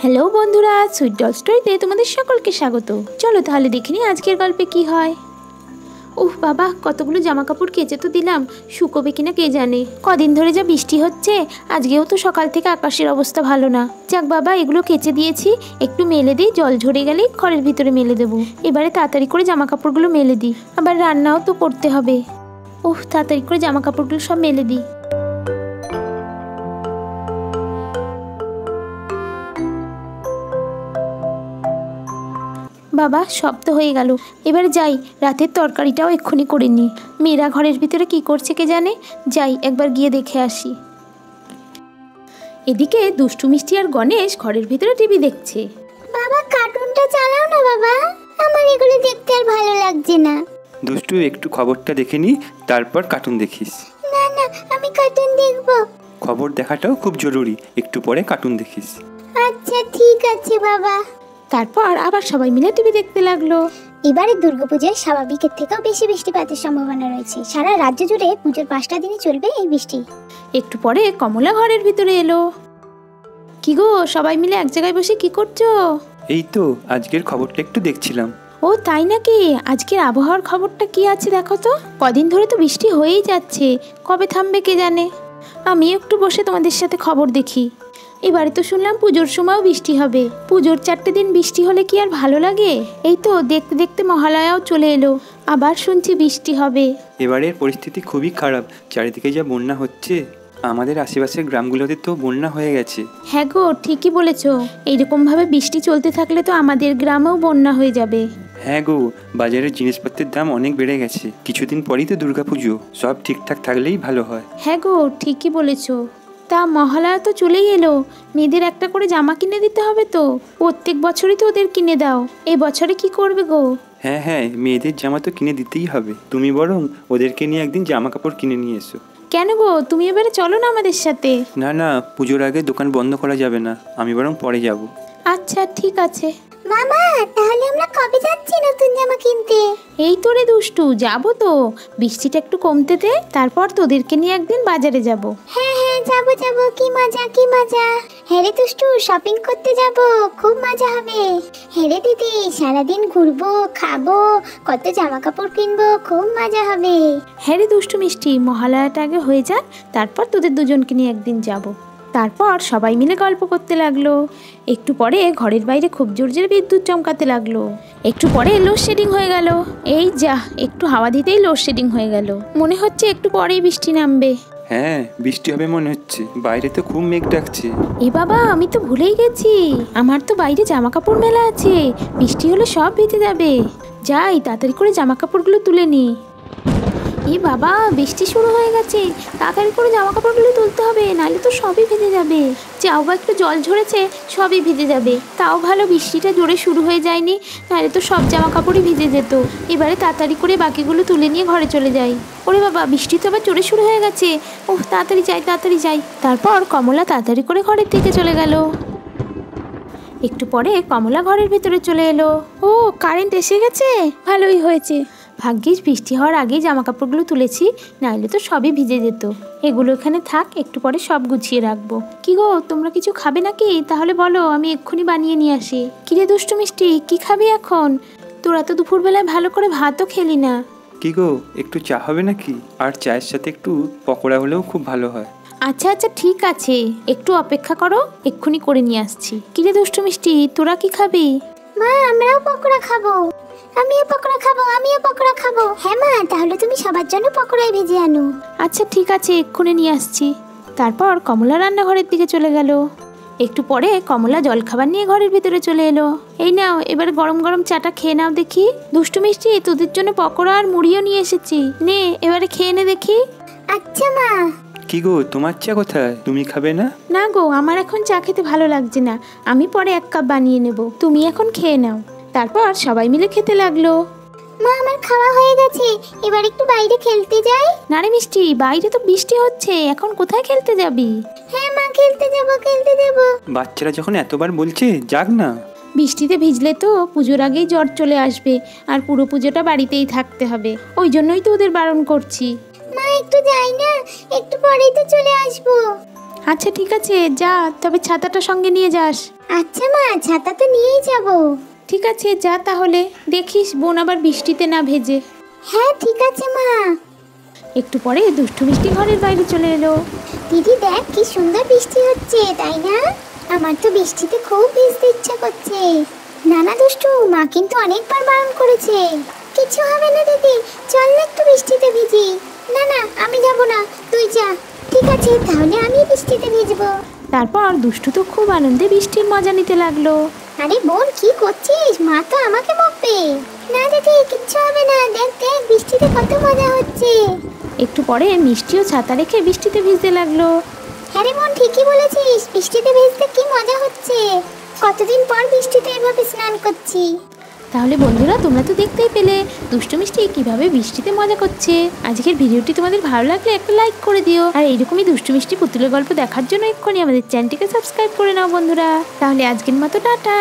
Hello বন্ধুরা, sweet doll স্টোরিতে তোমাদের সকলকে স্বাগত। চলো তাহলে দেখে নিই আজকের গল্পে কি হয়। উফ বাবা, কতগুলো জামা কাপড় কেচে তো দিলাম, শুকোবে কিনা কে জানে। কদিন ধরে যা বৃষ্টি হচ্ছে, আজকেও তো সকাল থেকে আকাশের অবস্থা ভালো না। যাক বাবা, এগুলো কেচে দিয়েছি, একটু মেলে দিই, জল ঝরে গেলেই ঘরের ভিতরে মেলে দেবো। এবারে তাড়াতাড়ি করে জামা কাপড়গুলো মেলে দিই, আবার রান্নাও তো করতে হবে। উফ, তাড়াতাড়ি করে জামা কাপড়গুলো সব মেলে দিই। বাবা, সব তো হয়ে গেল, এবার যাই, রাতের তরকারিটাও এক্ষুনি করে নিই। মেয়েরা ঘরের ভিতরে কি করছে কে জানে, যাই একবার গিয়ে দেখে আসি। এদিকে দুষ্টু মিষ্টি আর গণেশ ঘরের ভিতরে টিভি দেখছে। বাবা, কার্টুনটা চালাও না বাবা, আমার এগুলো দেখতে আর ভালো লাগছে না। দুষ্টু, একটু খবরটা দেখে নি, তারপর কার্টুন দেখিস। না না, আমি কার্টুন দেখবো। খবর দেখাটাও খুব জরুরি, একটু পরে কার্টুন দেখিস। আচ্ছা ঠিক আছে বাবা। তারপর আবার সবাই মিলে টিভি দেখতে লাগলো। এবারে দুর্গাপূজায় স্বাভাবিকের থেকেও বেশি বৃষ্টিপাতের সম্ভাবনা রয়েছে। সারা রাজ্য জুড়ে পুজোর 5টা দিনই চলবে এই বৃষ্টি। একটু পরে কমলা ঘরের ভিতরে এলো। কি গো, সবাই মিলে এক জায়গায় বসে কি করছো? এই তো আজকের খবরটা একটু দেখছিলাম। ও তাই নাকি? আজকের আবহাওয়ার খবরটা কি আছে দেখো তো। কদিন ধরে তো বৃষ্টি হয়েই যাচ্ছে, কবে থামবে কে জানে। আমি একটু বসে তোমাদের সাথে খবর দেখি। এবারে তো শুনলাম পুজোর সময়ও বৃষ্টি হবে। পুজোর 4টে দিন বৃষ্টি হলে কি আর ভালো লাগে? এই তো দেখতে দেখতে মহালয়াও চলে এলো, আবার শুনছি বৃষ্টি হবে। এবারের পরিস্থিতি খুবই খারাপ, চারিদিকে যা বন্যা হচ্ছে। আমাদের আশেপাশের গ্রামগুলোতে তো বন্যা হয়ে গেছে। হ্যাঁ গো, ঠিকই বলেছ। এইরকমভাবে বৃষ্টি চলতে থাকলে তো আমাদের গ্রামেও বন্যা হয়ে যাবে। হ্যাঁ গো, বাজারের জিনিসপত্রের দাম অনেক বেড়ে গেছে। কিছুদিন পরেই তো দুর্গাপুজো, সব ঠিকঠাক থাকলেই ভালো হয়। হ্যাঁ গো, ঠিকই বলেছ। তা মহালয়া তো চলেই এলো, মেয়েদের একটা করে জামা কিনে দিতে হবে তো। প্রত্যেক বছরই তো ওদের কিনে দাও, এই বছরে কি করবে গো? হ্যাঁ হ্যাঁ, মেয়েদের জামা তো কিনে দিতেই হবে। তুমি বরং ওদেরকে নিয়ে একদিন জামা কাপড় কিনে নিয়ে এসো। কেন গো, তুমি এবারে চলো না আমাদের সাথে। না না, পুজোর আগে দোকান বন্ধ করা যাবে না, আমি বরং পরে যাব। আচ্ছা ঠিক আছে। মামা, তাহলে আমরা কবে যাচ্ছি নতুন জামা কিনতে? এই তো রে দুষ্টু, যাবো তো। বৃষ্টিটা একটু কমতে দে, তারপর তোদেরকে নিয়ে একদিন বাজারে যাব। হ্যাঁ হ্যাঁ, যাবো যাবো, কি মজা কি মজা। হ্যাঁ রে দুষ্টু, শপিং করতে যাব, খুব মজা হবে। হ্যাঁ রে দিদি, সারাদিন ঘুরবো, খাবো, কত জামা কাপড় কিনবো, খুব মজা হবে। হ্যাঁ রে দুষ্টু মিষ্টি, মহালয়াটা আগে হয়ে যাক, তারপর তোদের দুজনকে নিয়ে একদিন যাব। তারপর সবাই মিলে গল্প করতে লাগলো। একটু পরে ঘরের বাইরে খুব জোর জোরে বিদ্যুৎ চমকাতে লাগলো। একটু পরে লোডশেডিং হয়ে গেল। এই যা, একটু হাওয়া দিতেই লোডশেডিং হয়ে গেল। মনে হচ্ছে একটু পরেই বৃষ্টি নামবে। হ্যাঁ, বৃষ্টি হবে মনে হচ্ছে, বাইরে তো খুব মেঘ ডাকছে। এ বাবা, আমি তো ভুলেই গেছি, আমার তো বাইরে জামা কাপড় মেলা আছে, বৃষ্টি হলে সব ভিজে যাবে। যাই, তাড়াতাড়ি করে জামা কাপড়গুলো তুলে নি। এ বাবা, বৃষ্টি শুরু হয়ে গেছে, তাড়াতাড়ি করে জামা কাপড়গুলো তুলতে হবে, নাহলে তো সবই ভিজে যাবে। যাও বা, একটু জল ঝরেছে, সবই ভিজে যাবে। তাও ভালো বৃষ্টিটা জোরে শুরু হয়ে যায়নি, নাহলে তো সব জামা কাপড়ই ভিজে যেত। এবারে তাড়াতাড়ি করে বাকিগুলো তুলে নিয়ে ঘরে চলে যাই। ওরে বাবা, বৃষ্টি তো আবার জোরে শুরু হয়ে গেছে। ওহ, তাড়াতাড়ি যাই তাড়াতাড়ি যাই। তারপর কমলা তাড়াতাড়ি করে ঘরের দিকে চলে গেল। একটু পরে কমলা ঘরের ভিতরে চলে এলো। ও, কারেন্ট এসে গেছে, ভালোই হয়েছে। ভাগ্যিস বৃষ্টি হওয়ার আগেই জামা কাপড়গুলো তুলেছি, নাহলে তো সবই ভিজে যেত। এগুলো এখানে থাক, একটু পরে সব গুছিয়ে রাখবো। কি গো, তোমরা কিছু খাবে নাকি? তাহলে বলো, আমি এক্ষুনি বানিয়ে নিয়ে আসি। কিরে দুষ্টু মিষ্টি, কি খাবি এখন? তোরা তো দুপুরবেলায় ভালো করে ভাতও খেলি না। কি গো, একটু চা হবে নাকি? আর চায়ের সাথে একটু পকোড়া হলেও খুব ভালো হয়। আচ্ছা আচ্ছা ঠিক আছে, একটু অপেক্ষা করো, এক্ষুনি করে নিয়ে আসছি। কিরে দুষ্টু মিষ্টি, তোরা কি খাবি? মা, আমরাও পকোড়া খাবো। আমিও পকোড়া খাবো, আমিও পকোড়া খাবো। হ্যাঁ মা, তাহলে তুমি সবার জন্য পকোড়াই ভেজে আনো। আচ্ছা ঠিক আছে, এক্ষুনি নিয়ে আসছি। তারপর কমলা রান্নাঘরের দিকে চলে গেল। একটু পরে কমলা জলখাবার নিয়ে ঘরের ভিতরে চলে এলো। এই নাও, এবার গরম গরম চাটা খেয়ে নাও দেখি। দুষ্টু মিষ্টি, তোদের জন্য পকোড়া আর মুড়িও নিয়ে এসেছি, নে এবারে খেয়ে নে দেখি। আচ্ছা মা। কি গো, তোমার চা কোথায়? তুমি খাবে না? না গো, আমার এখন চা খেতে ভালো লাগছে না, আমি পরে 1 কাপ বানিয়ে নেব, তুমি এখন খেয়ে নাও। তারপর সবাই মিলে খেতে লাগলো। মা, আমার খাওয়া হয়ে গেছে, এবার একটু বাইরে খেলতে যাই। না রে মিষ্টি, বাইরে তো বৃষ্টি হচ্ছে, এখন কোথায় খেলতে যাবি? হ্যাঁ মা, খেলতে যাবো খেলতে যাবো। বাচ্চারা যখন এতবার বলছে, যাক না। বৃষ্টিতে ভিজলে তো পুজোর আগেই জ্বর চলে আসবে, আর পুরো পুজোটা বাড়িতেই থাকতে হবে, ওই জন্যই তো ওদের বারণ করছি। মা, একটু যাই না, একটু পরেই তো চলে আসবো। আচ্ছা ঠিক আছে যা, তবে ছাতাটা সঙ্গে নিয়ে যাস। আচ্ছা মা, ছাতা তো নিয়েই যাব। ঠিক আছে যা তাহলে, দেখিস বোন আবার বৃষ্টিতে না ভেজে। হ্যাঁ ঠিক আছে মা। একটু পরে দুষ্টু মিষ্টি ঘরের বাইরে চলে এলো। দিদি দেখ কি সুন্দর বৃষ্টি হচ্ছে, তাই না? আমার তো বৃষ্টিতে খুব ভিজতে ইচ্ছা করছে। না না দুষ্টু, মা কিন্তু অনেকবার বারণ করেছে। কিছু হবে না দিদি, চল না একটু বৃষ্টিতে ভিজি। না না, আমি যাব না, তুই যা। ঠিক আছে, তাহলে আমি বৃষ্টিতে ভিজবো। তারপর দুষ্টু তো খুব আনন্দে বৃষ্টির মজা নিতে লাগলো। আরে বোন, কি করছিস? মা তো আমাকে বকবে। না দিদি, কিচ্ছু হবে না, দেখ দেখ বৃষ্টিতে কত মজা হচ্ছে। একটু পরে মিষ্টিও ছাতা রেখে বৃষ্টিতে ভিজতে লাগলো। হ্যাঁ রে বোন, ঠিকই বলেছিস, বৃষ্টিতে ভিজতে কি মজা হচ্ছে। কতদিন পর বৃষ্টিতে এভাবে স্নান করছি। তাহলে বন্ধুরা, তোমরা তো দেখতেই পেলে দুষ্টু মিষ্টি কিভাবে বৃষ্টিতে মজা করছে। আজকের ভিডিওটি তোমাদের ভালো লাগলে একটা লাইক করে দিও, আর এইরকমই দুষ্টু মিষ্টি পুতুলের গল্প দেখার জন্য এক্ষুনি আমাদের চ্যানেলটিকে সাবস্ক্রাইব করে নাও বন্ধুরা। তাহলে আজকের মতো টাটা।